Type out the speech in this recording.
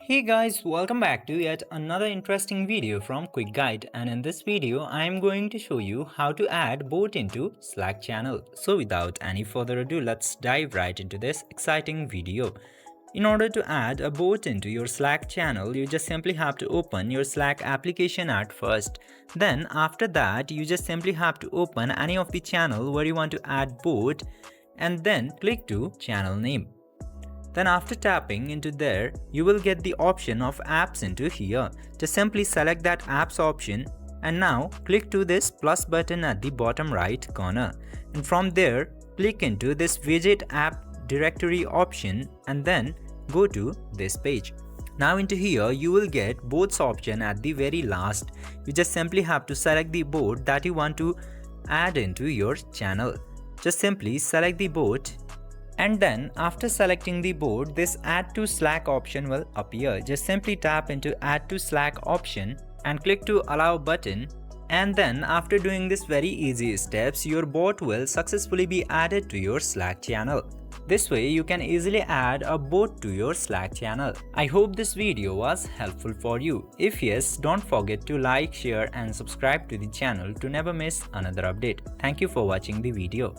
Hey guys, welcome back to yet another interesting video from Quick Guide, and in this video I am going to show you how to add bot into Slack channel. So without any further ado, let's dive right into this exciting video. In order to add a bot into your Slack channel, you just simply have to open your Slack application at first. Then after that, you just simply have to open any of the channel where you want to add bot and then click to channel name. Then after tapping into there, you will get the option of apps into here. Just simply select that apps option and now click to this plus button at the bottom right corner. And from there, click into this widget app directory option and then go to this page. Now into here, you will get bots option at the very last. You just simply have to select the bot that you want to add into your channel. Just simply select the bot. And then after selecting the bot, this add to Slack option will appear. Just simply tap into add to Slack option and click to allow button. And then after doing this very easy steps, your bot will successfully be added to your Slack channel. This way you can easily add a bot to your Slack channel. I hope this video was helpful for you. If yes, don't forget to like, share and subscribe to the channel to never miss another update. Thank you for watching the video.